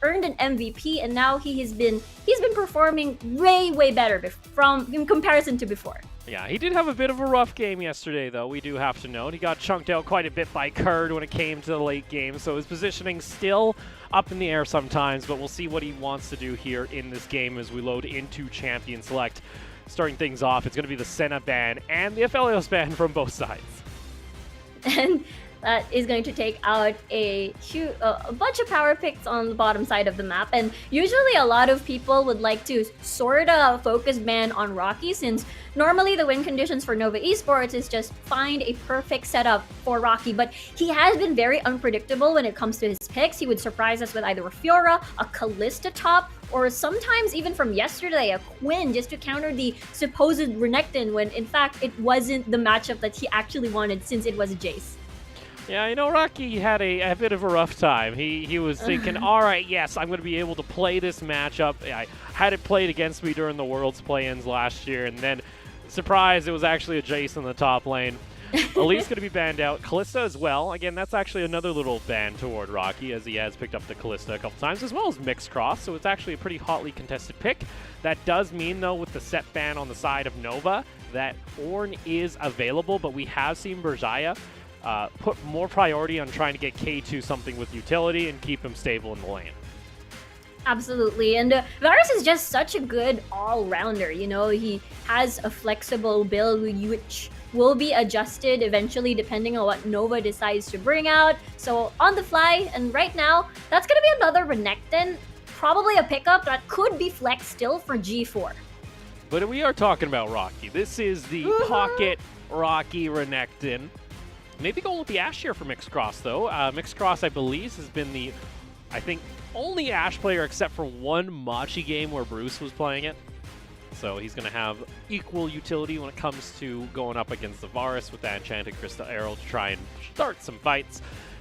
earned an MVP, and now he's been performing way better from in comparison to before. Yeah, he did have a bit of a rough game yesterday, though, we do have to note. He got chunked out quite a bit by Kurd when it came to the late game, so his positioning still up in the air sometimes, but we'll see what he wants to do here in this game as we load into Champion Select. Starting things off, it's going to be the Senna ban and the Aphelios ban from both sides. And that is going to take out a bunch of power picks on the bottom side of the map. And usually a lot of people would like to sort of focus ban on Rocky, since normally the win conditions for Nova Esports is just find a perfect setup for Rocky. But he has been very unpredictable when it comes to his picks. He would surprise us with either a Fiora, a Kalista top, or sometimes even from yesterday, a Quinn, just to counter the supposed Renekton, when in fact it wasn't the matchup that he actually wanted, since it was a Jace. Yeah, you know, Rocky had a bit of a rough time. He was thinking, all right, yes, I'm going to be able to play this matchup. I had it played against me during the Worlds play-ins last year, and then, surprise, it was actually a Jace in the top lane. Elite's going to be banned out. Kalista as well. Again, that's actually another little ban toward Rocky, as he has picked up the Kalista a couple times, as well as Mixed Cross, so it's actually a pretty hotly contested pick. That does mean, though, with the set ban on the side of Nova, that Ornn is available, but we have seen Berjaya put more priority on trying to get K2 something with utility and keep him stable in the lane. Absolutely, and Varus is just such a good all-rounder. You know, he has a flexible build which will be adjusted eventually depending on what Nova decides to bring out. So on the fly, and right now, that's going to be another Renekton, probably a pickup that could be flex still for G4. But we are talking about Rocky. This is the pocket Rocky Renekton. Maybe going with the Ashe here for Mixed Cross, though. Mixed Cross, I believe, has been the, I think, only Ashe player except for one Machi game where Bruce was playing it. So he's going to have equal utility when it comes to going up against the Varus with that Enchanted Crystal Arrow to try and start some fights.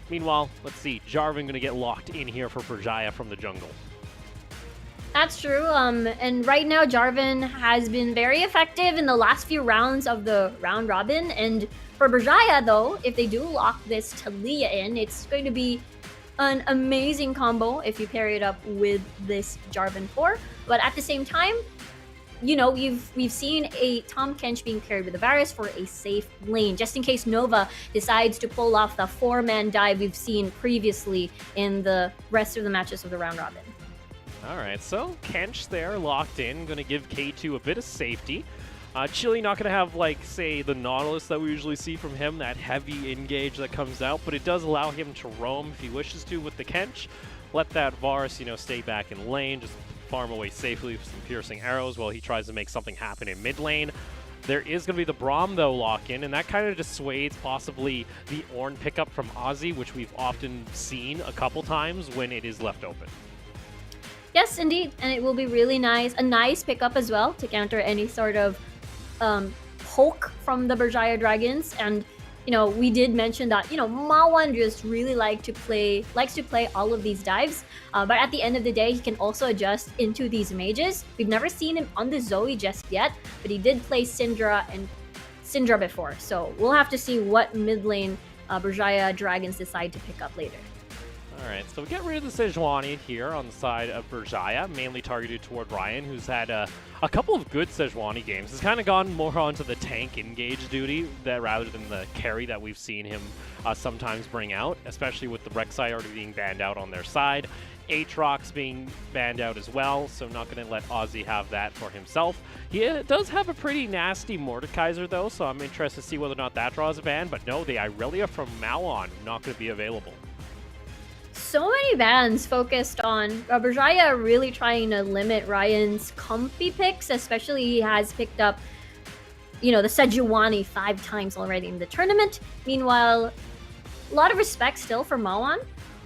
Meanwhile, let's see, Jarvan going to get locked in here for Berjaya from the jungle. That's true, and right now Jarvan has been very effective in the last few rounds of the round robin, and for Berjaya though, if they do lock this Talia in, it's going to be an amazing combo if you pair it up with this Jarvan 4, but at the same time, you know, we've seen a Tahm Kench being paired with a Varus for a safe lane, just in case Nova decides to pull off the 4-man dive we've seen previously in the rest of the matches of the round robin. All right, so Kench there locked in, going to give K2 a bit of safety. Chili not going to have, like, say, the Nautilus that we usually see from him, that heavy engage that comes out, but it does allow him to roam if he wishes to with the Kench. Let that Varus, you know, stay back in lane, just farm away safely with some piercing arrows while he tries to make something happen in mid lane. There is going to be the Braum, though, lock-in, and that kind of dissuades possibly the Ornn pickup from Ozzy, which we've often seen a couple times when it is left open. Yes, indeed, and it will be really nice, a nice pickup as well to counter any sort of poke from the Berjaya Dragons. And you know, we did mention that, you know, Mawan just really likes to play all of these dives, but at the end of the day, he can also adjust into these mages. We've never seen him on the Zoe just yet, but he did play Syndra before, so we'll have to see what mid lane Berjaya Dragons decide to pick up later. Alright, so we get rid of the Sejuani here on the side of Berjaya, mainly targeted toward Ryan, who's had a couple of good Sejuani games. He's kind of gone more onto the tank engage duty rather than the carry that we've seen him sometimes bring out, especially with the Rek'Sai already being banned out on their side. Aatrox being banned out as well, so not going to let Ozzy have that for himself. He does have a pretty nasty Mordekaiser, though, so I'm interested to see whether or not that draws a ban, but no, the Irelia from Mawan not going to be available. So many bans focused on Berjaya really trying to limit Ryan's comfy picks, especially he has picked up, you know, the Sejuani 5 times already in the tournament. Meanwhile, a lot of respect still for Mawan.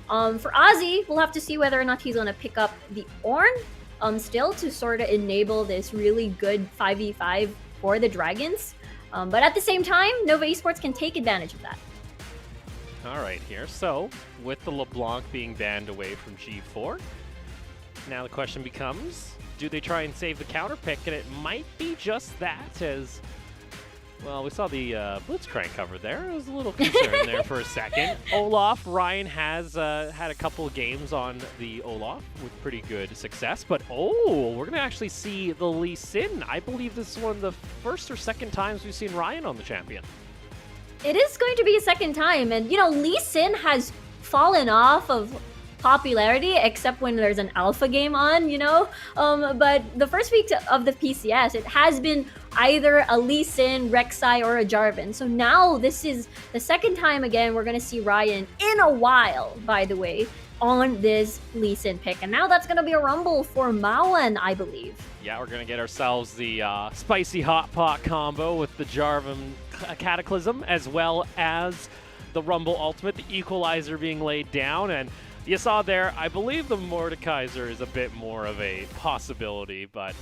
For Ozzy, we'll have to see whether or not he's going to pick up the Ornn still to sort of enable this really good 5v5 for the Dragons. But at the same time, Nova Esports can take advantage of that. All right here, so with the LeBlanc being banned away from G4, now the question becomes, do they try and save the counter pick? And it might be just that, as Well, we saw the Blitzcrank cover there. It was a little concern there for a second. Olaf, Ryan has had a couple of games on the Olaf with pretty good success. But, oh, we're going to actually see the Lee Sin. I believe this is one of the first or second times we've seen Ryan on the champion. It is going to be a second time. And, you know, Lee Sin has fallen off of popularity except when there's an alpha game on, you know? But the first week of the PCS, it has been either a Lee Sin, Rek'Sai, or a Jarvan. So now this is the second time again we're going to see Ryan in a while, by the way, on this Lee Sin pick. And now that's going to be a rumble for Mawan, I believe. Yeah, we're going to get ourselves the spicy hot pot combo with the Jarvan Cataclysm, as well as the Rumble Ultimate, the Equalizer being laid down. And you saw there, I believe the Mordekaiser is a bit more of a possibility, but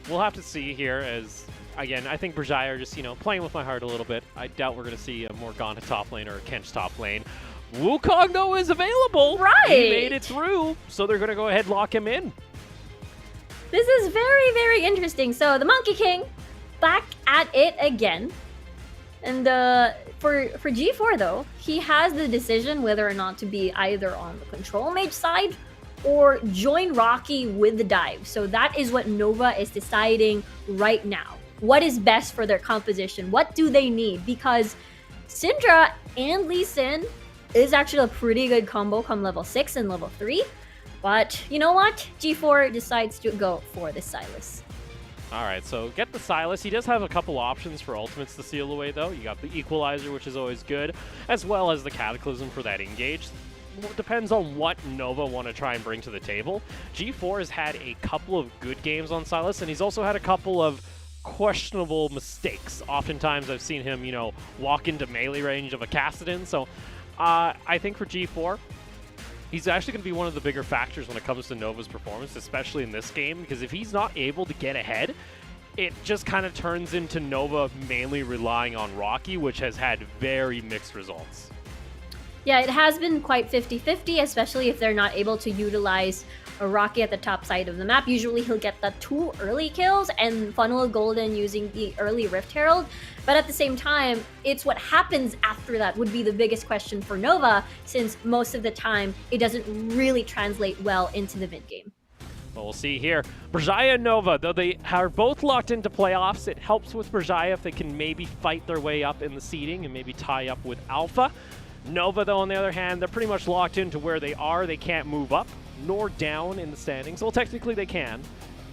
we'll have to see here as, again, I think Berjaya are just, you know, playing with my heart a little bit. I doubt we're going to see a Morgana top lane or a Kench top lane. Wukong, though, is available. Right. He made it through, so they're going to go ahead and lock him in. This is very, very interesting. So the Monkey King back at it again. And for G4, though, he has the decision whether or not to be either on the control mage side or join Rocky with the dive. So that is what Nova is deciding right now. What is best for their composition? What do they need? Because Syndra and Lee Sin is actually a pretty good combo come level 6 and level 3. But you know what? G4 decides to go for the Sylas. All right, so get the Sylas. He does have a couple options for ultimates to seal away, though. You got the Equalizer, which is always good, as well as the Cataclysm for that engage. Depends on what Nova want to try and bring to the table. G4 has had a couple of good games on Sylas, and he's also had a couple of questionable mistakes. Oftentimes I've seen him, you know, walk into melee range of a Kassadin. So I think for G4, he's actually going to be one of the bigger factors when it comes to Nova's performance, especially in this game, because if he's not able to get ahead, it just kind of turns into Nova mainly relying on Rocky, which has had very mixed results. Yeah, it has been quite 50-50, especially if they're not able to utilize a Rocky at the top side of the map. Usually he'll get the 2 early kills and funnel Golden using the early Rift Herald. But at the same time, it's what happens after that would be the biggest question for Nova, since most of the time it doesn't really translate well into the mid game. Well, we'll see here. Berjaya and Nova, though they are both locked into playoffs, it helps with Berjaya if they can maybe fight their way up in the seeding and maybe tie up with Alpha. Nova, though, on the other hand, they're pretty much locked into where they are. They can't move up nor down in the standings. Well, technically they can.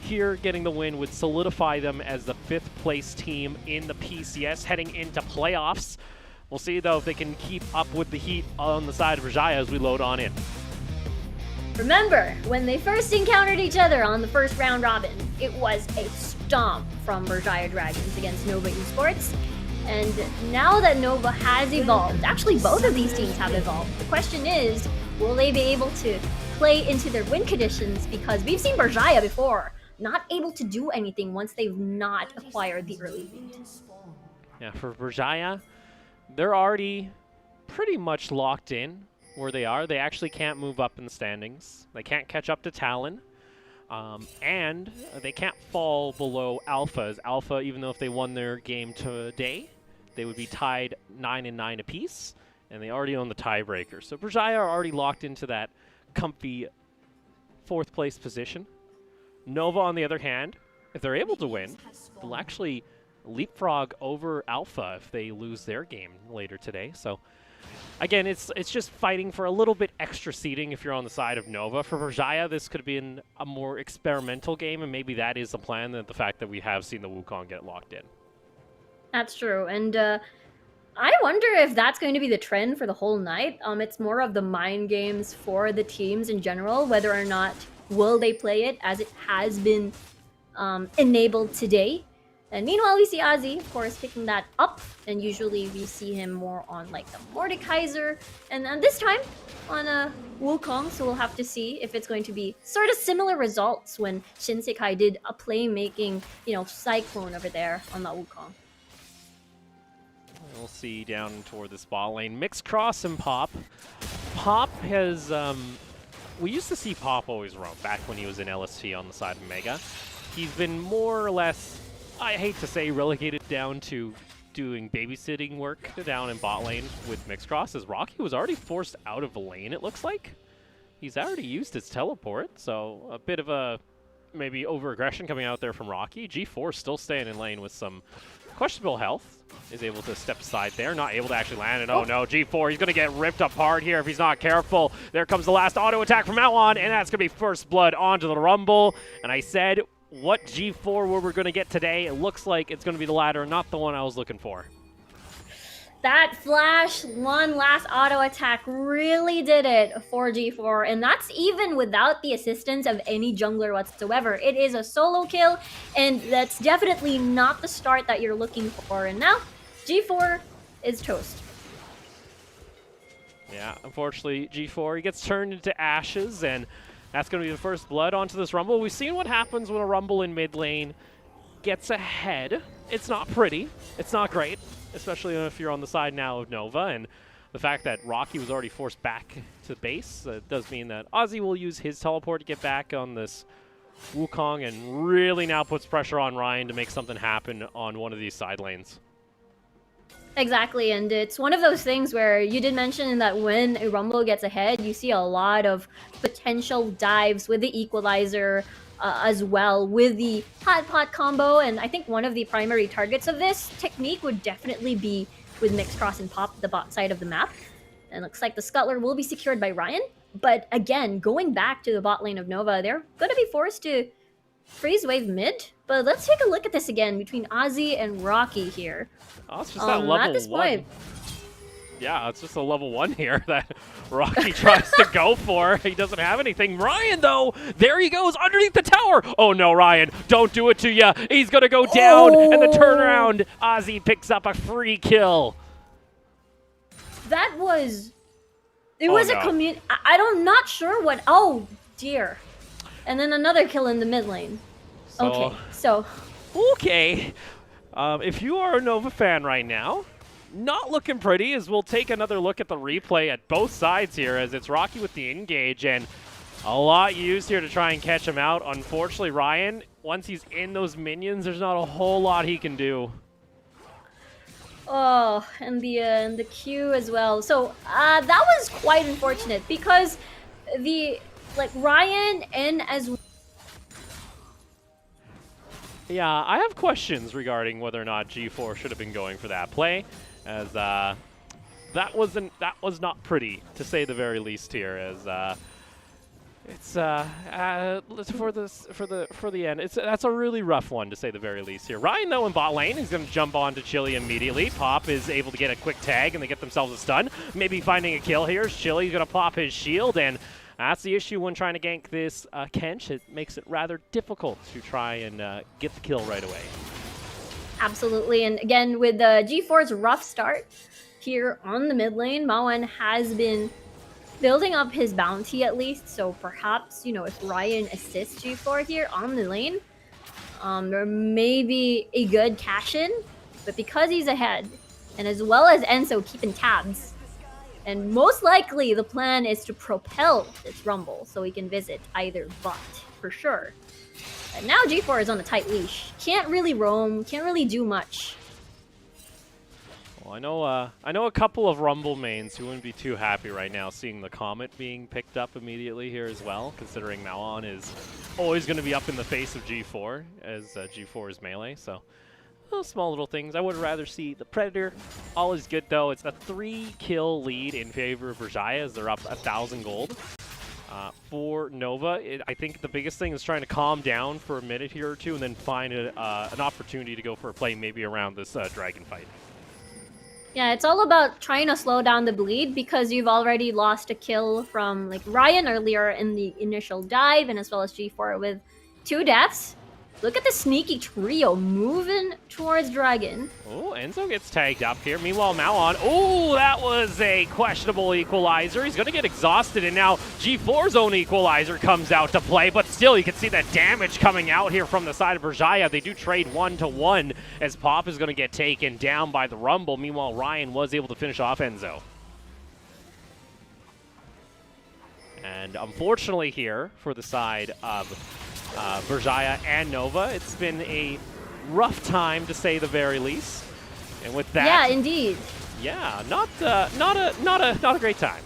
Here, getting the win would solidify them as the 5th place team in the PCS heading into playoffs. We'll see, though, if they can keep up with the heat on the side of Berjaya as we load on in. Remember, when they first encountered each other on the first round robin, it was a stomp from Berjaya Dragons against Nova Esports. And now that Nova has evolved, actually both of these teams have evolved, the question is, will they be able to play into their win conditions? Because we've seen Berjaya before not able to do anything once they've not acquired the early lead. Yeah, for Berjaya, they're already pretty much locked in where they are. They actually can't move up in the standings. They can't catch up to Talon. And they can't fall below Alpha, as Alpha, even though if they won their game today, they would be tied 9-9 apiece, and they already own the tiebreaker. So Berjaya are already locked into that comfy 4th place position. Nova, on the other hand, if they're able to win, they'll actually leapfrog over Alpha if they lose their game later today. So again, it's just fighting for a little bit extra seeding if you're on the side of Nova. For Berjaya, this could be a more experimental game, and maybe that is the plan, the fact that we have seen the Wukong get locked in. That's true, and I wonder if that's going to be the trend for the whole night. It's more of the mind games for the teams in general, whether or not will they play it as it has been enabled today. And meanwhile, we see Ozzy, of course, picking that up. And usually we see him more on like the Mordekaiser. And this time on a Wukong. So we'll have to see if it's going to be sort of similar results when Shinsekai did a playmaking, you know, cyclone over there on that Wukong. We'll see down toward the spot lane. Mixed Cross and Pop. Pop has... we used to see Pop always roam back when he was in LST on the side of Mega. He's been more or less I hate to say, relegated down to doing babysitting work down in bot lane with Mixcross, as Rocky was already forced out of the lane, it looks like. He's already used his teleport, so a bit of a maybe over-aggression coming out there from Rocky. G4 still staying in lane with some questionable health. Is able to step aside there, not able to actually land it. Oh no, G4, he's going to get ripped apart here if he's not careful. There comes the last auto attack from Outlaw, and that's going to be first blood onto the Rumble. And I said, what G4 were we going to get today? It looks like it's going to be the latter, not the one I was looking for. That flash, one last auto attack really did it for G4, and that's even without the assistance of any jungler whatsoever. It is a solo kill, and that's definitely not the start that you're looking for. And now, G4 is toast. Yeah, unfortunately, G4, he gets turned into ashes, and that's going to be the first blood onto this Rumble. We've seen what happens when a Rumble in mid lane gets ahead. It's not pretty. It's not great, especially if you're on the side now of Nova. And the fact that Rocky was already forced back to base does mean that Ozzy will use his teleport to get back on this Wukong and really now puts pressure on Ryan to make something happen on one of these side lanes. Exactly, and it's one of those things where you did mention that when a Rumble gets ahead, you see a lot of potential dives with the equalizer as well, with the hot pot combo, and I think one of the primary targets of this technique would definitely be with Mixcross and Pop, the bot side of the map. And it looks like the Scuttler will be secured by Ryan, but again, going back to the bot lane of Nova, they're going to be forced to freeze wave mid. But let's take a look at this again between Ozzy and Rocky here. Oh, it's just that level at this 1. point. Yeah, it's just a level 1 here that Rocky tries to go for. He doesn't have anything. Ryan, though, there he goes underneath the tower. Oh, no, Ryan, don't do it to ya. He's going to go down, and the turnaround, Ozzy picks up a free kill. That was... It was a community... I'm not sure what... Oh, dear. And then another kill in the mid lane. Okay, so... Okay. If you are a Nova fan right now, not looking pretty, as we'll take another look at the replay at both sides here, as it's Rocky with the engage, and a lot used here to try and catch him out. Unfortunately, Ryan, once he's in those minions, there's not a whole lot he can do. Oh, and the Q as well. So that was quite unfortunate because Ryan and as Yeah, I have questions regarding whether or not G4 should have been going for that play, as that was not pretty, to say the very least here. As it's for the end. That's a really rough one, to say the very least here. Ryan, though, in bot lane, he's going to jump onto Chili immediately. Pop is able to get a quick tag, and they get themselves a stun. Maybe finding a kill here. Chili's going to pop his shield, and that's the issue when trying to gank this Kench. It makes it rather difficult to try and get the kill right away. Absolutely, and again, with G4's rough start here on the mid lane, Mawan has been building up his bounty at least, so perhaps, if Ryan assists G4 here on the lane, there may be a good cash-in, but because he's ahead, and as well as Enzo keeping tabs, and most likely the plan is to propel this Rumble so he can visit either bot, for sure. And now G4 is on a tight leash. Can't really roam, can't really do much. Well, I know a couple of Rumble mains who wouldn't be too happy right now seeing the Comet being picked up immediately here as well, considering Malon is always going to be up in the face of G4, as G4 is melee, so... small little things. I would rather see the Predator. All is good, though. It's a 3-kill lead in favor of Berjaya, as they're up 1,000 gold. For Nova, I think the biggest thing is trying to calm down for a minute here or two and then find an opportunity to go for a play maybe around this dragon fight. Yeah, it's all about trying to slow down the bleed because you've already lost a kill from Ryan earlier in the initial dive, and as well as G4 with 2 deaths. Look at the sneaky trio moving towards Dragon. Oh, Enzo gets tagged up here. Meanwhile, Malon, oh, that was a questionable equalizer. He's going to get exhausted, and now G4's own equalizer comes out to play, but still you can see that damage coming out here from the side of Berjaya. They do trade 1-to-1 as Pop is going to get taken down by the Rumble. Meanwhile, Ryan was able to finish off Enzo. And unfortunately here, for the side of Berjaya and Nova, it's been a rough time to say the very least. And with that, Yeah, indeed. yeah, not a great time.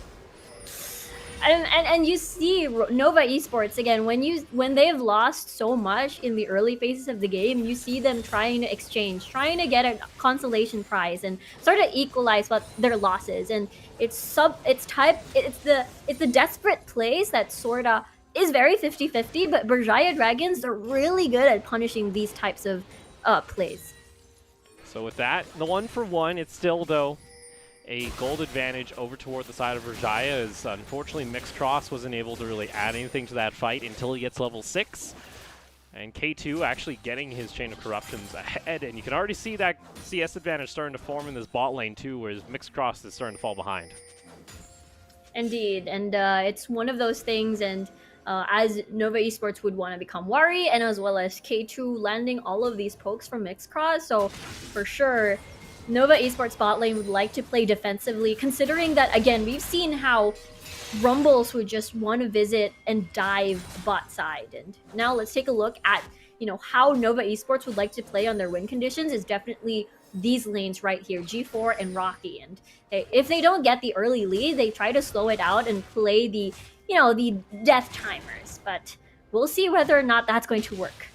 And you see Nova Esports again when they've lost so much in the early phases of the game, you see them trying to exchange, trying to get a consolation prize and sort of equalize what their losses. And it's the desperate plays that sort of is very 50-50, but Berjaya Dragons are really good at punishing these types of plays. So with that, the 1-for-1, it's still though a gold advantage over toward the side of Berjaya, as unfortunately Mixed Cross wasn't able to really add anything to that fight until he gets level 6. And K2 actually getting his Chain of Corruptions ahead, and you can already see that CS advantage starting to form in this bot lane too, whereas Mixed Cross is starting to fall behind. Indeed, and it's one of those things, and as Nova Esports would want to become Wari, and as well as K2 landing all of these pokes from Mixed Cross, so for sure Nova Esports bot lane would like to play defensively, considering that, again, we've seen how Rumbles would just want to visit and dive bot side. And now let's take a look at, how Nova Esports would like to play on their win conditions is definitely these lanes right here, G4 and Rocky. And if they don't get the early lead, they try to slow it out and play the death timers. But we'll see whether or not that's going to work.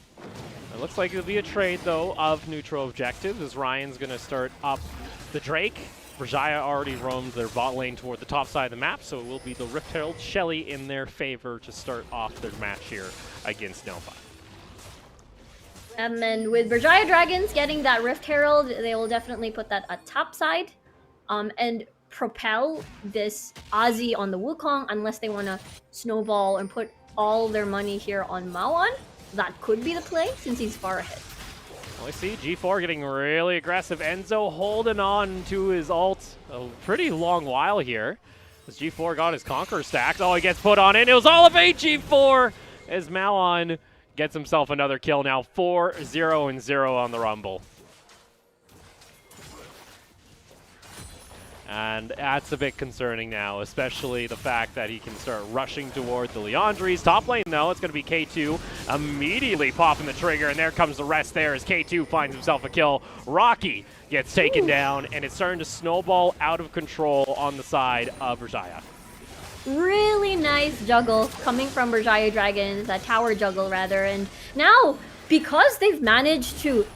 It looks like it'll be a trade, though, of neutral objectives, as Ryan's going to start up the Drake. Berjaya already roamed their bot lane toward the top side of the map, so it will be the Rift Herald Shelly in their favor to start off their match here against Nova. And then with Berjaya Dragons getting that Rift Herald, they will definitely put that at top side and propel this Ozzy on the Wukong, unless they want to snowball and put all their money here on Maoan. That could be the play, since he's far ahead. Well, I see G4 getting really aggressive. Enzo holding on to his ult a pretty long while here. As G4 got his Conqueror stacked. Oh, he gets put on in. It was all of G4 as Maoan gets himself another kill now. 4-0-0 on the Rumble. And that's a bit concerning now, especially the fact that he can start rushing toward the Leandries. Top lane, though, it's going to be K2 immediately popping the trigger, and there comes the rest there as K2 finds himself a kill. Rocky gets taken down, and it's starting to snowball out of control on the side of Berjaya. Really nice juggle coming from Berjaya Dragons, a tower juggle rather, and now, because they've managed to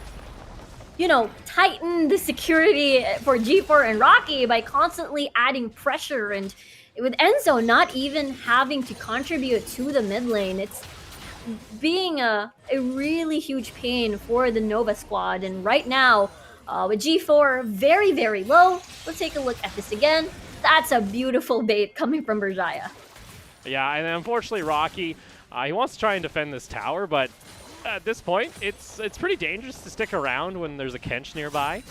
tighten the security for G4 and Rocky by constantly adding pressure, and with Enzo not even having to contribute to the mid lane, it's being a really huge pain for the Nova squad. And right now, with G4 very, very low, let's take a look at this again. That's a beautiful bait coming from Berjaya. Yeah, and unfortunately Rocky, he wants to try and defend this tower, but at this point, it's pretty dangerous to stick around when there's a Kench nearby,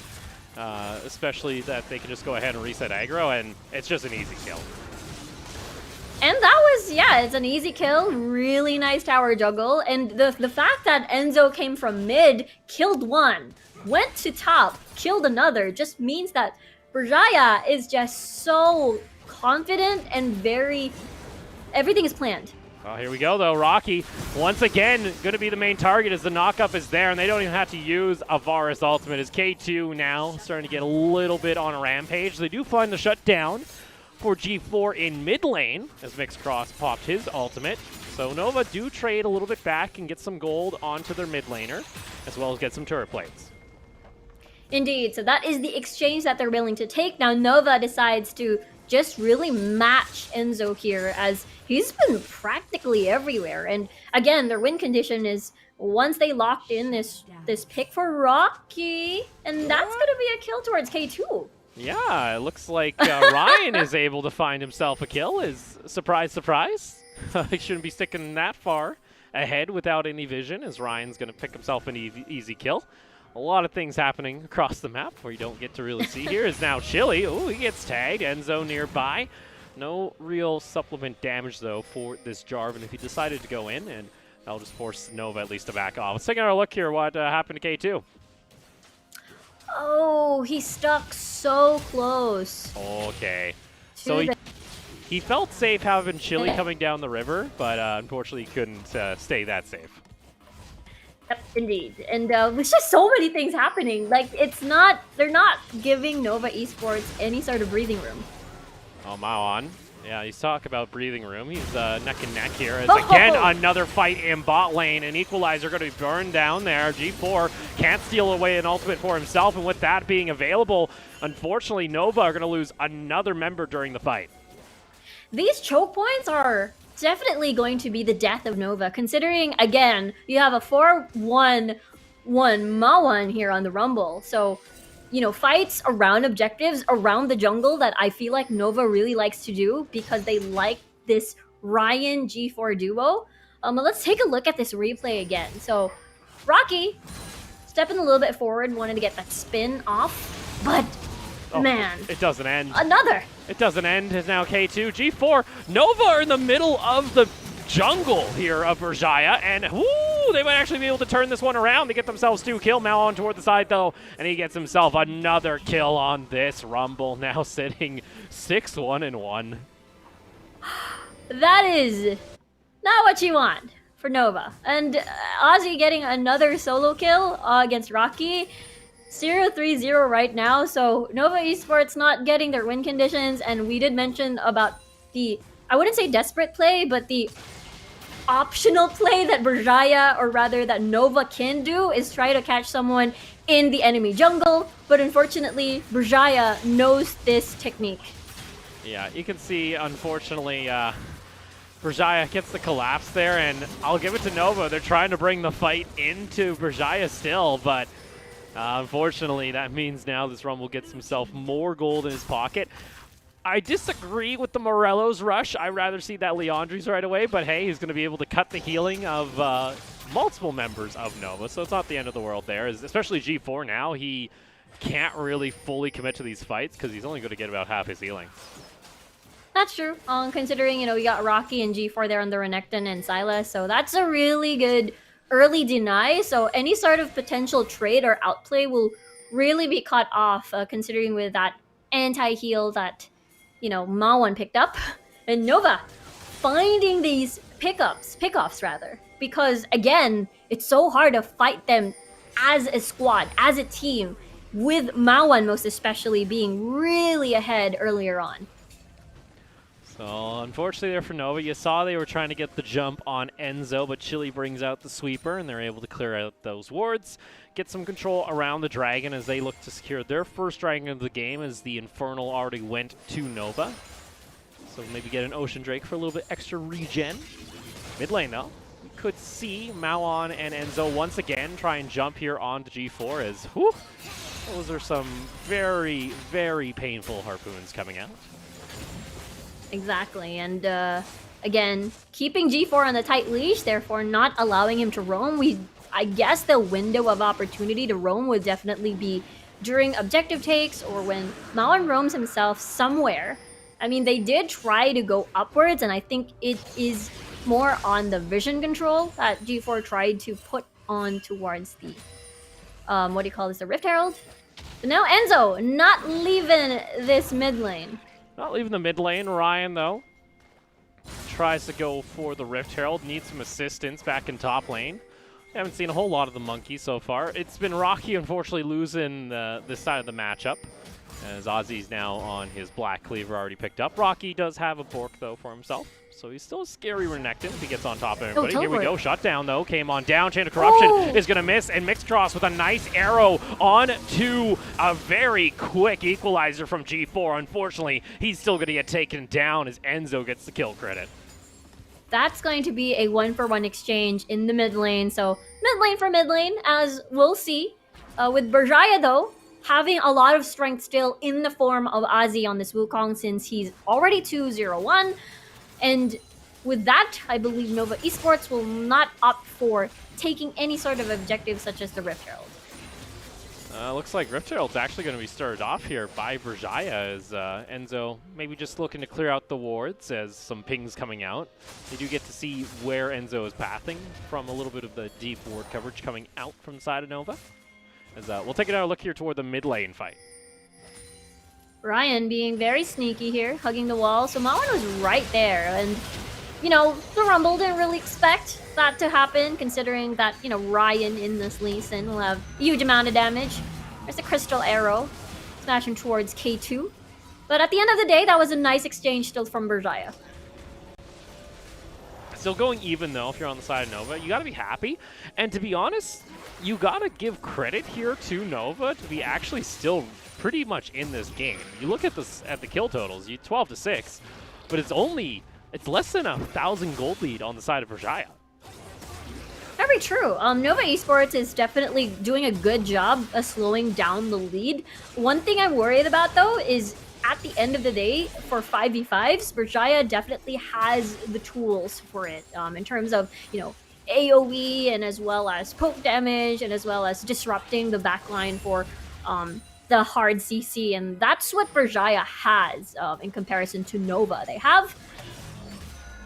especially that they can just go ahead and reset aggro, and it's just an easy kill. And that was, it's an easy kill, really nice tower juggle, and the fact that Enzo came from mid, killed one, went to top, killed another, just means that Berjaya is just so confident and everything is planned. Well, here we go, though. Rocky, once again, going to be the main target as the knockup is there, and they don't even have to use a Varus ultimate, as K2 now starting to get a little bit on a rampage. They do find the shutdown for G4 in mid lane, as Mixed Cross popped his ultimate. So Nova do trade a little bit back and get some gold onto their mid laner, as well as get some turret plates. Indeed, so that is the exchange that they're willing to take. Now Nova decides to just really match Enzo here, as he's been practically everywhere. And again, their win condition is once they locked in this pick for Rocky, and that's going to be a kill towards K2. Yeah, it looks like Ryan is able to find himself a kill. Surprise, surprise. He shouldn't be sticking that far ahead without any vision, as Ryan's going to pick himself an easy kill. A lot of things happening across the map where you don't get to really see. Here is now Chili. Oh, he gets tagged. Enzo nearby. No real supplement damage, though, for this Jarvan if he decided to go in, and that'll just force Nova at least to back off. Let's take another look here what happened to K2. Oh, he stuck so close. Okay. So he felt safe having Chili coming down the river, but unfortunately he couldn't stay that safe. Yep, indeed. And there's just so many things happening. Like, they're not giving Nova Esports any sort of breathing room. Oh, Maon. Yeah, he's talk about breathing room. He's neck and neck here. As Oh! again, another fight in bot lane. An equalizer going to be burned down there. G4 can't steal away an ultimate for himself. And with that being available, unfortunately, Nova are going to lose another member during the fight. These choke points are definitely going to be the death of Nova, considering, again, you have a 4-1-1 Mawan here on the Rumble. So, fights around objectives, around the jungle that I feel like Nova really likes to do because they like this Ryan G4 duo. But let's take a look at this replay again. So, Rocky stepping a little bit forward, wanted to get that spin off, but man, it doesn't end. Another. It doesn't end. It's now K2. G4. Nova are in the middle of the jungle here of Berjaya, and they might actually be able to turn this one around to get themselves 2 kills. Now on toward the side, though, and he gets himself another kill on this Rumble, now sitting 6-1-1. That is not what you want for Nova. And Ozzy getting another solo kill against Rocky. 0-3-0 right now, so Nova Esports not getting their win conditions, and we did mention about the, I wouldn't say desperate play, but the optional play that Berjaya, or rather that Nova can do, is try to catch someone in the enemy jungle, but unfortunately, Berjaya knows this technique. Yeah, you can see, unfortunately, Berjaya gets the collapse there, and I'll give it to Nova. They're trying to bring the fight into Berjaya still, but unfortunately, that means now this Rumble gets himself more gold in his pocket. I disagree with the Morello's rush. I'd rather see that Leandri's right away, but hey, he's going to be able to cut the healing of multiple members of Nova, so it's not the end of the world there. Especially G4 now, he can't really fully commit to these fights because he's only going to get about half his healing. That's true, considering, you got Rocky and G4 there on the Renekton and Sylas, so that's a really good early deny, so any sort of potential trade or outplay will really be cut off, considering with that anti-heal that, Mawan picked up. And Nova finding these pickoffs rather, because again, it's so hard to fight them as a squad, as a team, with Mawan most especially being really ahead earlier on. So, unfortunately there for Nova, you saw they were trying to get the jump on Enzo, but Chili brings out the sweeper, and they're able to clear out those wards, get some control around the Dragon as they look to secure their first Dragon of the game, as the Infernal already went to Nova. So maybe get an Ocean Drake for a little bit extra regen. Mid lane, though, we could see Mawan and Enzo once again try and jump here onto G4 as, those are some very, very painful harpoons coming out. Exactly, and again, keeping G4 on the tight leash, therefore not allowing him to roam. I guess the window of opportunity to roam would definitely be during objective takes or when Mawan roams himself somewhere. I mean, they did try to go upwards, and I think it is more on the vision control that G4 tried to put on towards the, the Rift Herald. But now Enzo not leaving this mid lane. Not leaving the mid lane. Ryan, though, tries to go for the Rift Herald. Needs some assistance back in top lane. Haven't seen a whole lot of the Monkey so far. It's been Rocky, unfortunately, losing this side of the matchup, as Ozzy's now on his Black Cleaver already picked up. Rocky does have a Bork, though, for himself, so he's still a scary Renekton if he gets on top of everybody. Here we go. Shutdown, though. Came on down. Chain of Corruption is going to miss, and Mixed Cross with a nice arrow on to a very quick equalizer from G4. Unfortunately, he's still going to get taken down as Enzo gets the kill credit. That's going to be a 1-for-1 exchange in the mid lane. So mid lane for mid lane, as we'll see. With Berjaya, though, having a lot of strength still in the form of Ozzy on this Wukong, since he's already 2-0-1. And with that, I believe Nova Esports will not opt for taking any sort of objective such as the Rift Herald. Looks like Rift Herald's actually going to be started off here by Berjaya, as Enzo maybe just looking to clear out the wards as some pings coming out. You do get to see where Enzo is pathing from a little bit of the deep ward coverage coming out from the side of Nova. As we'll take another look here toward the mid lane fight. Ryan being very sneaky here, hugging the wall. So Mawan was right there, and you know, the Rumble didn't really expect that to happen, considering that, you know, Ryan in this Lee Sin will have a huge amount of damage. There's a Crystal Arrow smashing towards K2. But at the end of the day, that was a nice exchange still from Berjaya. Still going even, though, if you're on the side of Nova. You got to be happy. And to be honest, you got to give credit here to Nova to be actually still pretty much in this game. You look at the kill totals, 12 to 6, but it's less than 1,000 gold lead on the side of Berjaya. Very true. Nova Esports is definitely doing a good job of slowing down the lead. One thing I'm worried about, though, is at the end of the day, for 5v5s, Berjaya definitely has the tools for it in terms of, you know, AoE and as well as poke damage and as well as disrupting the backline for the hard CC. And that's what Berjaya has in comparison to Nova. They have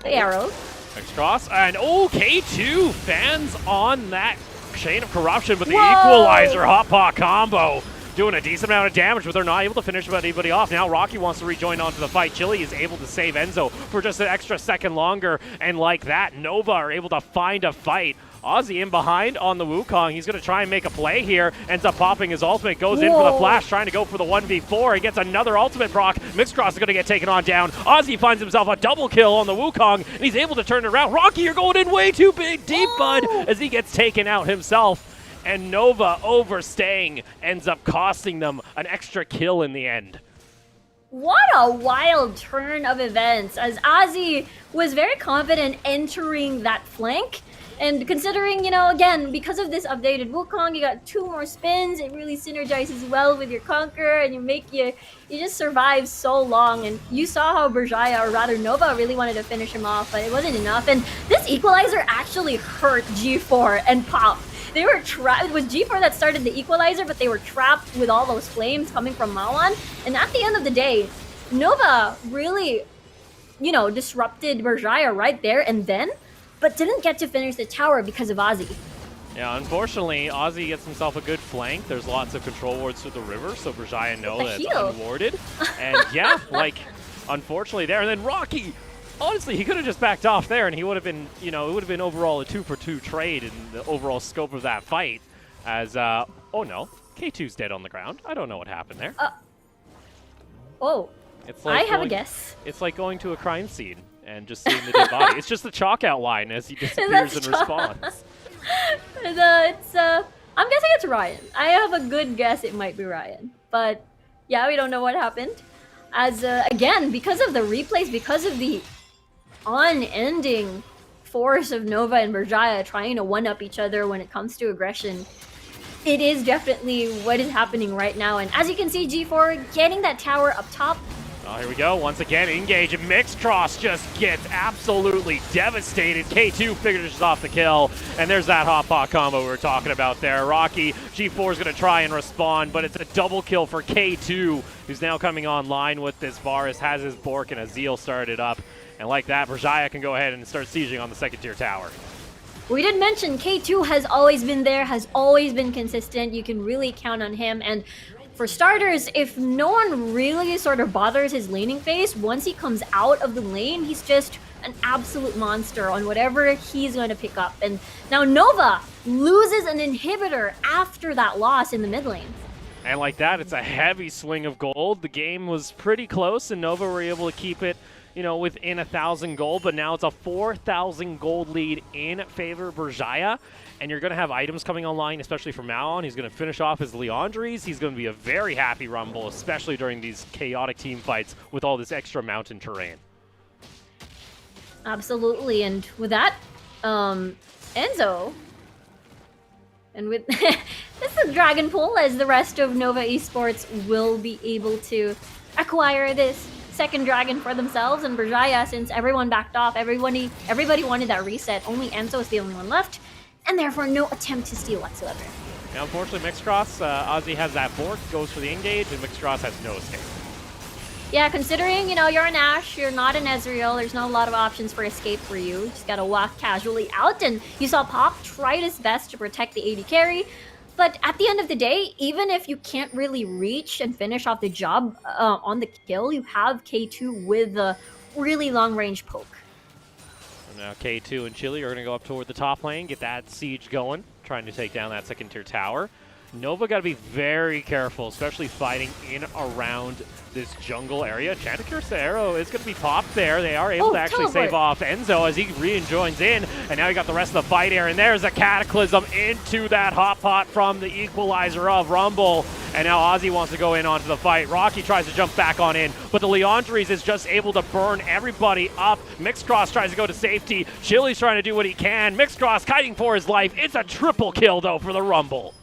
the arrows. Next cross, and K2 fans on that Chain of Corruption, but the Whoa! Equalizer hot pot combo doing a decent amount of damage, but they're not able to finish anybody off. Now Rocky wants to rejoin onto the fight. Chili is able to save Enzo for just an extra second longer, and like that, Nova are able to find a fight. Ozzy in behind on the Wukong. He's going to try and make a play here. Ends up popping his ultimate. Goes in for the flash, trying to go for the 1v4. He gets another ultimate proc. Mixcross is going to get taken on down. Ozzy finds himself a double kill on the Wukong, and he's able to turn it around. Rocky, you're going in way too big, deep, bud, as he gets taken out himself. And Nova overstaying ends up costing them an extra kill in the end. What a wild turn of events, as Ozzy was very confident entering that flank. And considering, you know, again, because of this updated Wukong, you got 2 more spins. It really synergizes well with your Conqueror, and you just survive so long. And you saw how Berjaya, or rather Nova, really wanted to finish him off, but it wasn't enough. And this Equalizer actually hurt G4 and Pop. They were trapped. It was G4 that started the Equalizer, but they were trapped with all those flames coming from Mawan. And at the end of the day, Nova really, you know, disrupted Berjaya right there and then, but didn't get to finish the tower because of Ozzy. Yeah, unfortunately, Ozzy gets himself a good flank. There's lots of control wards through the river, so Berjaya know that it's unwarded. And yeah, like, unfortunately there. And then Rocky, honestly, he could have just backed off there, and he would have been, you know, it would have been overall a 2-for-2 trade in the overall scope of that fight. As, oh no, K2's dead on the ground. I don't know what happened there. It's like I have a guess. It's like going to a crime scene and just seeing the dead body. It's just the chalk outline as he disappears in response. I'm guessing it's Ryan. I have a good guess it might be Ryan. But yeah, we don't know what happened. As, again, because of the replays, because of the unending force of Nova and Berjaya trying to one-up each other when it comes to aggression, it is definitely what is happening right now. And as you can see, G4 getting that tower up top. Oh, here we go. Once again, engage. Mixcross just gets absolutely devastated. K2 figures off the kill. And there's that hot pot combo we were talking about there. Rocky, G4 is going to try and respond, but it's a double kill for K2, who's now coming online with this Varus, has his Bork and Azeel started up. And like that, Berjaya can go ahead and start sieging on the second tier tower. We did mention K2 has always been there, has always been consistent. You can really count on him. And for starters, if no one really sort of bothers his laning phase, once he comes out of the lane, he's just an absolute monster on whatever he's going to pick up. And now Nova loses an inhibitor after that loss in the mid lane. And like that, it's a heavy swing of gold. The game was pretty close, and Nova were able to keep it, you know, within 1,000 gold, but now it's a 4,000 gold lead in favor of Berjaya. And you're going to have items coming online, especially from Maon. He's going to finish off his Leandres. He's going to be a very happy Rumble, especially during these chaotic team fights with all this extra mountain terrain. Absolutely, and with that, Enzo, and with this is Dragon Pool, as the rest of Nova Esports will be able to acquire this second dragon for themselves. And Berjaya, since everyone backed off, everybody wanted that reset. Only Enzo is the only one left, and therefore no attempt to steal whatsoever. Now, unfortunately, Mixcross, Ozzy has that Bork, goes for the engage, and Mixcross has no escape. Yeah, considering, you know, you're an Ashe, you're not an Ezreal, there's not a lot of options for escape for you. You just gotta walk casually out, and you saw Pop tried his best to protect the AD carry. But at the end of the day, even if you can't really reach and finish off the job on the kill, you have K2 with a really long-range poke. Now K2 and Chile are going to go up toward the top lane, get that siege going, trying to take down that second tier tower. Nova got to be very careful, especially fighting in around this jungle area. Chanticure's arrow is going to be popped there. They are able to actually save off Enzo as he re-joins in, and now you got the rest of the fight here, and there's a Cataclysm into that hot pot from the equalizer of Rumble, and now Ozzy wants to go in onto the fight. Rocky tries to jump back on in, but the Leandres is just able to burn everybody up. Mixcross tries to go to safety. Chili's trying to do what he can. Mixcross fighting for his life. It's a triple kill, though, for the Rumble.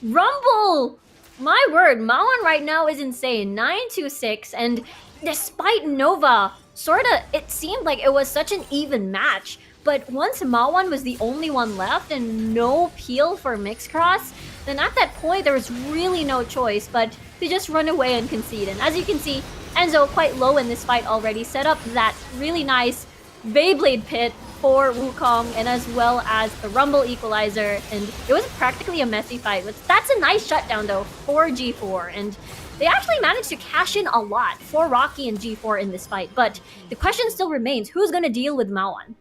Rumble! My word, Mawan right now is insane. 9-2-6, and despite Nova, sorta, it seemed like it was such an even match. But once Mawan was the only one left and no peel for Mixcross, then at that point there was really no choice but to just run away and concede. And as you can see, Enzo quite low in this fight already, set up that really nice Beyblade pit for Wukong, and as well as the Rumble equalizer, and it was practically a messy fight. That's a nice shutdown though for G4, and they actually managed to cash in a lot for Rocky and G4 in this fight, but the question still remains, who's going to deal with Mawan?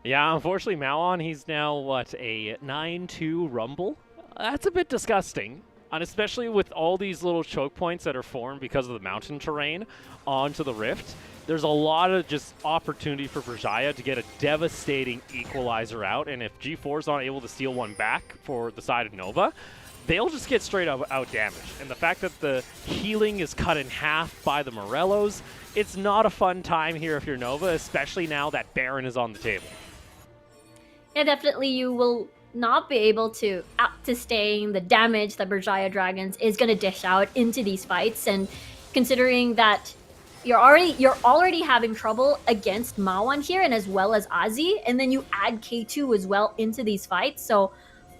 Yeah, unfortunately Mawan, he's now, what, a 9-2 Rumble? That's a bit disgusting. And especially with all these little choke points that are formed because of the mountain terrain onto the Rift, there's a lot of just opportunity for Berjaya to get a devastating equalizer out, and if G4's not able to steal one back for the side of Nova, they'll just get straight up out damaged. And the fact that the healing is cut in half by the Morellos, it's not a fun time here if you're Nova, especially now that Baron is on the table. Yeah, definitely you will not be able to sustain the damage that Berjaya Dragons is going to dish out into these fights, and considering that you're already having trouble against Mawan here, and as well as Ozzy, and then you add K2 as well into these fights. So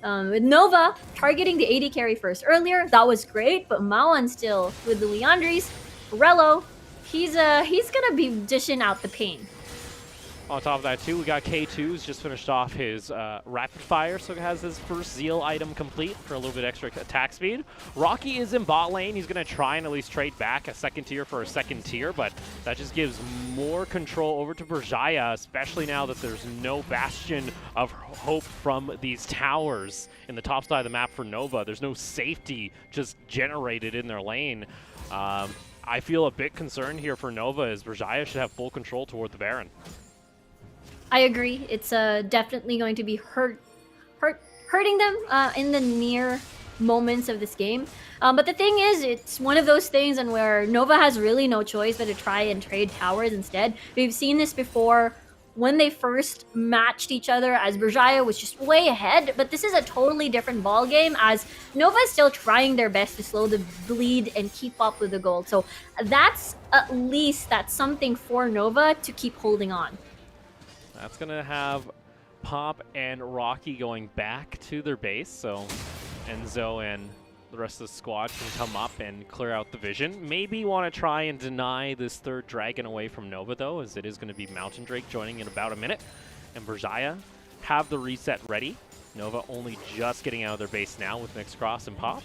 with Nova targeting the AD carry first earlier, that was great, but Mawan still with the Leandres, Rello, he's gonna be dishing out the pain. On top of that, too, we got K2 who's just finished off his rapid fire, so he has his first Zeal item complete for a little bit extra attack speed. Rocky is in bot lane. He's going to try and at least trade back a second tier for a second tier, but that just gives more control over to Berjaya, especially now that there's no bastion of hope from these towers in the top side of the map for Nova. There's no safety just generated in their lane. I feel a bit concerned here for Nova, as Berjaya should have full control toward the Baron. I agree. It's definitely going to be hurting them in the near moments of this game. But the thing is, it's one of those things and where Nova has really no choice but to try and trade towers instead. We've seen this before when they first matched each other, as Berjaya was just way ahead, but this is a totally different ball game, as Nova is still trying their best to slow the bleed and keep up with the gold. So that's something for Nova to keep holding on. That's going to have Pop and Rocky going back to their base, so Enzo and the rest of the squad can come up and clear out the vision. Maybe want to try and deny this third dragon away from Nova, though, as it is going to be Mountain Drake joining in about a minute. And Berjaya have the reset ready. Nova only just getting out of their base now with Mixcross and Pop.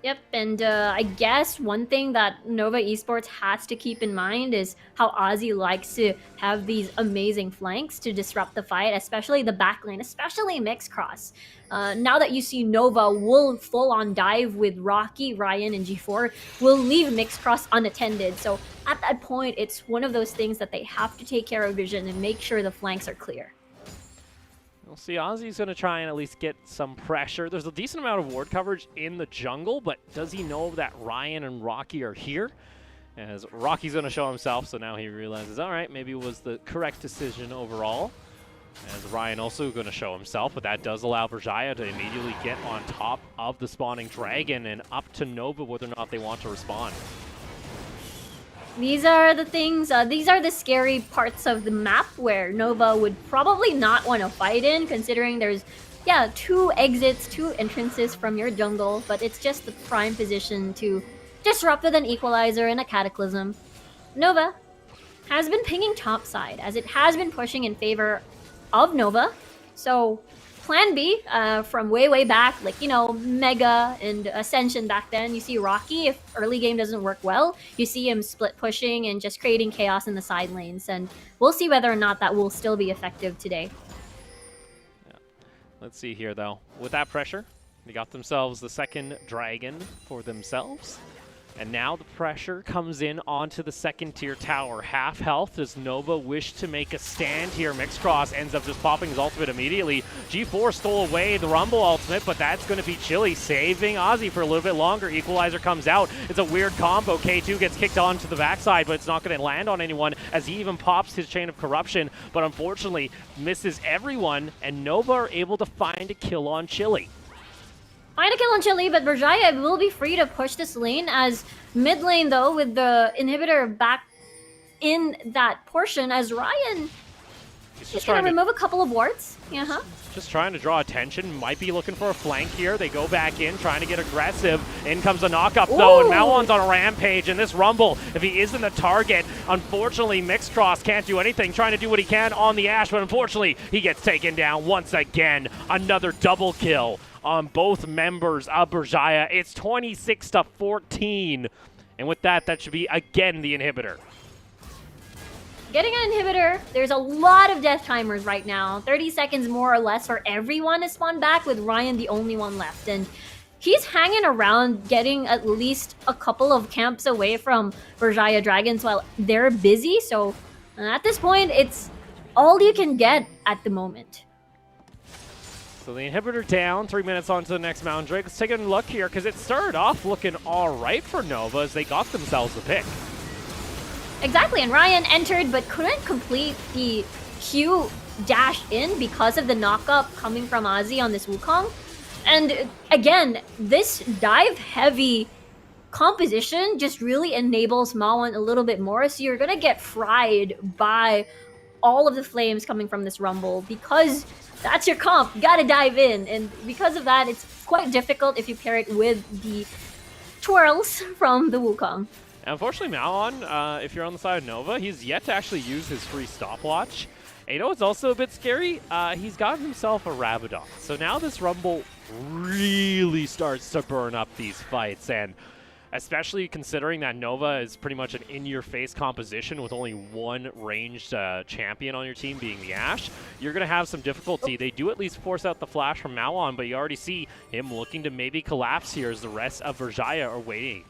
Yep, and I guess one thing that Nova Esports has to keep in mind is how Ozzy likes to have these amazing flanks to disrupt the fight, especially the backlane, especially Mixcross. Now that you see Nova will full-on dive with Rocky, Ryan, and G4, will leave Mixcross unattended. So at that point, it's one of those things that they have to take care of vision and make sure the flanks are clear. We'll see. Ozzy's going to try and at least get some pressure. There's a decent amount of ward coverage in the jungle, but does he know that Ryan and Rocky are here? As Rocky's going to show himself, so now he realizes, all right, maybe it was the correct decision overall. As Ryan also going to show himself, but that does allow Berjaya to immediately get on top of the spawning dragon and up to Nova whether or not they want to respond. These are the things, these are the scary parts of the map where Nova would probably not want to fight in, considering there's, yeah, 2 exits, 2 entrances from your jungle, but it's just the prime position to disrupt with an equalizer and a cataclysm. Nova has been pinging topside, as it has been pushing in favor of Nova, so plan B from way back, like, you know, Mega and Ascension back then. You see Rocky, if early game doesn't work well, you see him split pushing and just creating chaos in the side lanes. And we'll see whether or not that will still be effective today. Yeah. Let's see here, though. With that pressure, they got themselves the second dragon for themselves. And now the pressure comes in onto the second tier tower. Half health. Does Nova wish to make a stand here? Mixcross ends up just popping his ultimate immediately. G4 stole away the Rumble ultimate, but that's going to be Chili saving Ozzy for a little bit longer. Equalizer comes out. It's a weird combo. K2 gets kicked onto the backside, but it's not going to land on anyone as he even pops his Chain of Corruption, but unfortunately misses everyone, and Nova are able to find a kill on Chili. Find a kill on Chili, but Berjaya will be free to push this lane as mid lane, though, with the inhibitor back in that portion as Ryan is going to remove a couple of wards. Just trying to draw attention. Might be looking for a flank here. They go back in, trying to get aggressive. In comes a knock-up, though, and Malwan's on a rampage. And this Rumble, if he isn't the target, unfortunately, Mixcross can't do anything. Trying to do what he can on the Ashe, but unfortunately, he gets taken down once again. Another double kill on both members of Berjaya. It's 26-14. And with that, that should be, again, the inhibitor. Getting an inhibitor, there's a lot of death timers right now. 30 seconds more or less for everyone to spawn back, with Ryan the only one left. And he's hanging around, getting at least a couple of camps away from Berjaya Dragons while they're busy. So at this point, it's all you can get at the moment. So the inhibitor down, 3 minutes on to the next Mountain Drake. Let's take a look here, because it started off looking all right for Nova as they got themselves the pick. Exactly, and Ryan entered but couldn't complete the Q dash in because of the knock-up coming from Ozzy on this Wukong. And again, this dive-heavy composition just really enables Malwan a little bit more, so you're going to get fried by all of the flames coming from this Rumble because that's your comp. You gotta dive in, and because of that, it's quite difficult if you pair it with the twirls from the Wukong. Unfortunately, Malwan, if you're on the side of Nova, he's yet to actually use his free stopwatch. And you know what's also a bit scary? He's got himself a Rabadon. So now this Rumble really starts to burn up these fights, and especially considering that Nova is pretty much an in-your-face composition with only one ranged champion on your team being the Ashe, you're going to have some difficulty. They do at least force out the flash from Malwan, but you already see him looking to maybe collapse here as the rest of Berjaya are waiting.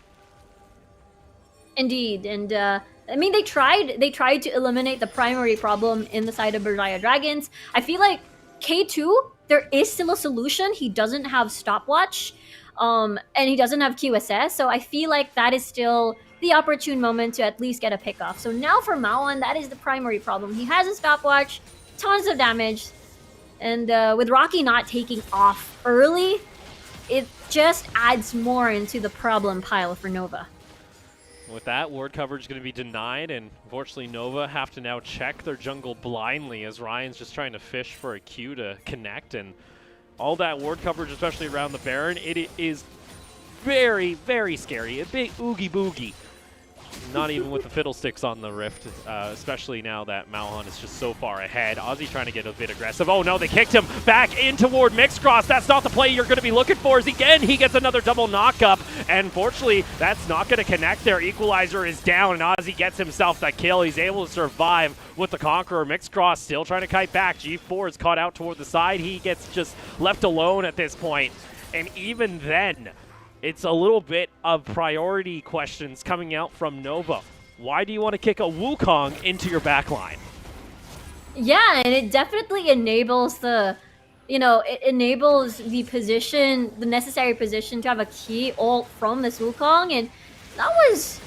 Indeed, and I mean, they tried to eliminate the primary problem in the side of Berjaya Dragons. I feel like K2, there is still a solution. He doesn't have stopwatch, and he doesn't have QSS, so I feel like that is still the opportune moment to at least get a pick off. So now for Malwan, that is the primary problem. He has a stopwatch, tons of damage, and with Rocky not taking off early, it just adds more into the problem pile for Nova. With that, ward coverage is going to be denied, and unfortunately Nova have to now check their jungle blindly as Ryan's just trying to fish for a Q to connect, and all that ward coverage, especially around the Baron, it is very, very scary. A big oogie boogie. Not even with the fiddlesticks on the Rift, especially now that Malhan is just so far ahead. Ozzy trying to get a bit aggressive. Oh no, they kicked him back in toward Mixcross. That's not the play you're going to be looking for. As again, he gets another double knock-up, and unfortunately, that's not going to connect there. Equalizer is down, and Ozzy gets himself that kill. He's able to survive with the Conqueror. Mixcross still trying to kite back. G4 is caught out toward the side. He gets just left alone at this point, and even then, it's a little bit of priority questions coming out from Nova. Why do you want to kick a Wukong into your backline? Yeah, and it definitely enables the, it enables the position, the necessary position to have a key ult from this Wukong, and that was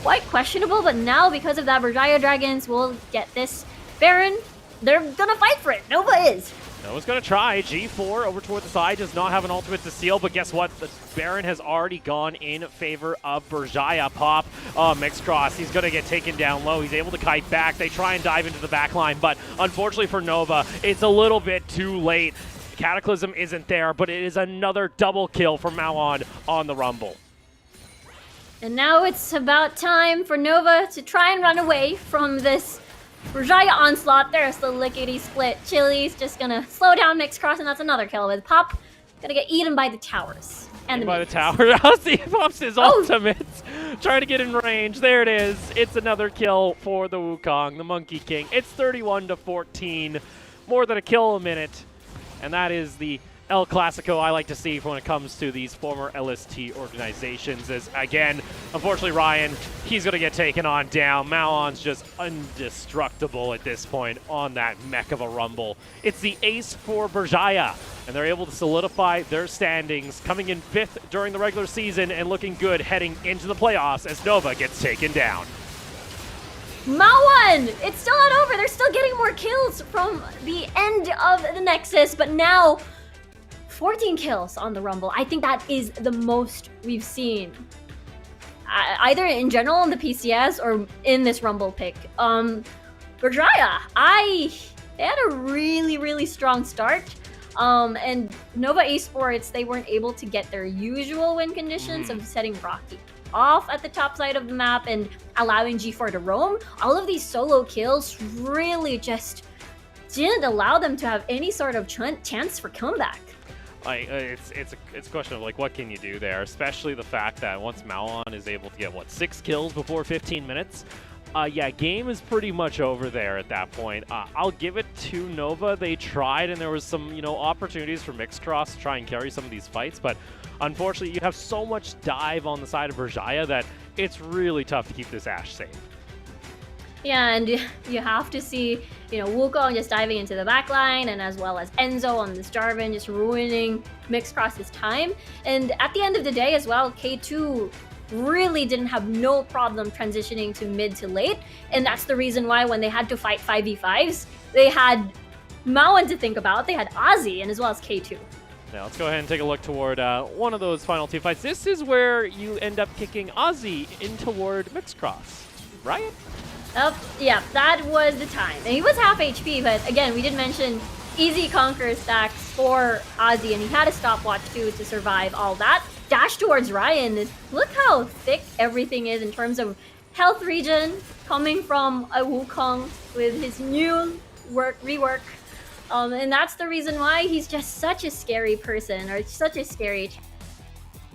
quite questionable, but now because of that, Berjaya Dragons will get this Baron. They're gonna fight for it. Nova is. Nova's going to try. G4 over toward the side, does not have an ultimate to steal, but guess what? The Baron has already gone in favor of Berjaya. Pop, Mixcross, he's going to get taken down low. He's able to kite back. They try and dive into the backline, but unfortunately for Nova, it's a little bit too late. Cataclysm isn't there, but it is another double kill for Malwan on the Rumble. And now it's about time for Nova to try and run away from this Berjaya onslaught. There's the lickety split. Chili's just gonna slow down Mixed Cross, and that's another kill with Pop. Gonna get eaten by the towers. And by the minions. tower. Ozzy pops his ultimate. Trying to get in range. There it is. It's another kill for the Wukong, the Monkey King. It's 31-14. More than a kill a minute. And that is the El Clasico I like to see when it comes to these former LST organizations. As, again, unfortunately, Ryan, he's going to get taken on down. Maoon's just indestructible at this point on that mech of a rumble. It's the ace for Berjaya, and they're able to solidify their standings, coming in 5th during the regular season and looking good heading into the playoffs as Nova gets taken down. Maoon! It's still not over. They're still getting more kills from the end of the Nexus, but now 14 kills on the Rumble. I think that is the most we've seen, either in general in the PCS or in this Rumble pick. Berjaya, they had a really, really strong start. And Nova Esports, they weren't able to get their usual win conditions of setting Rocky off at the top side of the map and allowing G4 to roam. All of these solo kills really just didn't allow them to have any sort of chance for comeback. It's a question of like what can you do there, especially the fact that once Maoon is able to get 6 kills before 15 minutes. Yeah, game is pretty much over there at that point. I'll give it to Nova. They tried, and there was some opportunities for Mixed Cross to try and carry some of these fights, but unfortunately you have so much dive on the side of Berjaya that it's really tough to keep this Ashe safe. Yeah, and you have to see, Wukong just diving into the back line, and as well as Enzo on this Jarvan just ruining Mixed Cross's time. And at the end of the day as well, K2 really didn't have no problem transitioning to mid to late. And that's the reason why when they had to fight 5v5s, they had Maoon to think about, they had Ozzy, and as well as K2. Now let's go ahead and take a look toward one of those final 2 fights. This is where you end up kicking Ozzy in toward Mixed Cross, right? Yeah, that was the time. And he was half HP, but again, we did mention easy conquer stacks for Ozzy, and he had a stopwatch too to survive all that. Dash towards Ryan. Look how thick everything is in terms of health regen coming from a Wukong with his new rework. And that's the reason why he's just such a scary person, or such a scary.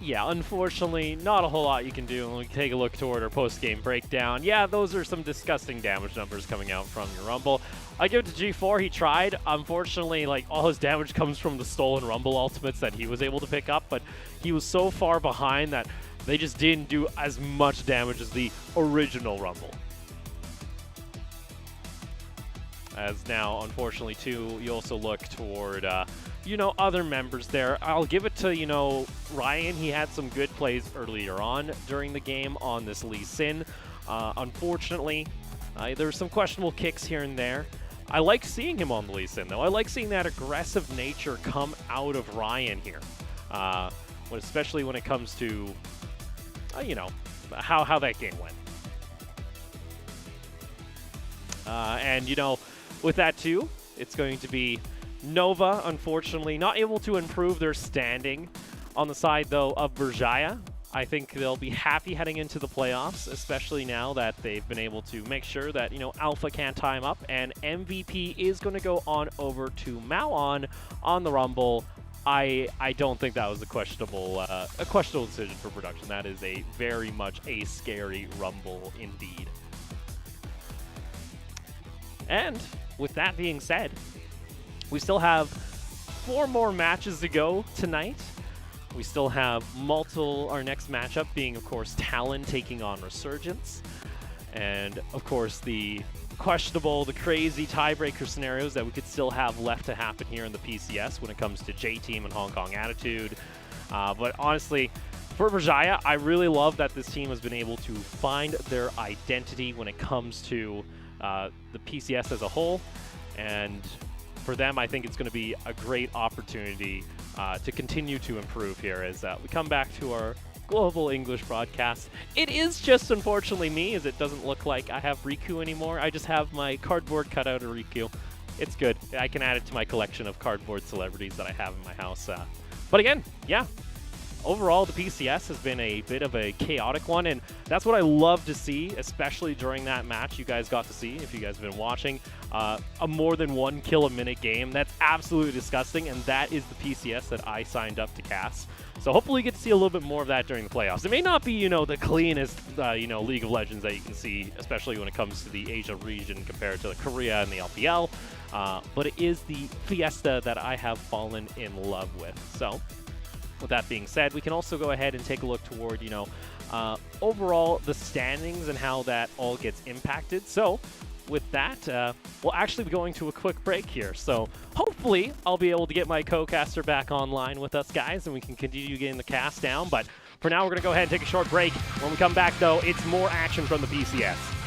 Yeah, unfortunately, not a whole lot you can do when we take a look toward our post-game breakdown. Yeah, those are some disgusting damage numbers coming out from your Rumble. I give it to G4. He tried. Unfortunately, all his damage comes from the stolen Rumble ultimates that he was able to pick up, but he was so far behind that they just didn't do as much damage as the original Rumble. As now, unfortunately, too, you also look toward, other members there. I'll give it to, Ryan. He had some good plays earlier on during the game on this Lee Sin. Unfortunately, there's some questionable kicks here and there. I like seeing him on the Lee Sin, though. I like seeing that aggressive nature come out of Ryan here, especially when it comes to, how that game went. And, with that, too, it's going to be Nova, unfortunately, not able to improve their standing on the side, though, of Berjaya. I think they'll be happy heading into the playoffs, especially now that they've been able to make sure that, Alpha can't tie him up, and MVP is going to go on over to Maoon on the Rumble. I don't think that was a questionable decision for production. That is a very much a scary Rumble indeed. And with that being said, we still have 4 more matches to go tonight. We still have our next matchup being, of course, Talon taking on Resurgence. And, of course, the questionable, the crazy tiebreaker scenarios that we could still have left to happen here in the PCS when it comes to J-Team and Hong Kong Attitude. But honestly, for Berjaya, I really love that this team has been able to find their identity when it comes to the PCS as a whole. And for them, I think it's going to be a great opportunity to continue to improve here as we come back to our global English broadcast. It is just, unfortunately, me, as it doesn't look like I have Riku anymore. I just have my cardboard cutout of Riku. It's good. I can add it to my collection of cardboard celebrities that I have in my house. But again, yeah, overall, the PCS has been a bit of a chaotic one, and that's what I love to see, especially during that match you guys got to see, if you guys have been watching, a more than 1 kill a minute game. That's absolutely disgusting, and that is the PCS that I signed up to cast. So hopefully you get to see a little bit more of that during the playoffs. It may not be, the cleanest, League of Legends that you can see, especially when it comes to the Asia region compared to Korea and the LPL, but it is the Fiesta that I have fallen in love with. So with that being said, we can also go ahead and take a look toward, overall the standings and how that all gets impacted. So with that, we'll actually be going to a quick break here. So hopefully I'll be able to get my co-caster back online with us, guys, and we can continue getting the cast down. But for now, we're going to go ahead and take a short break. When we come back, though, it's more action from the PCS.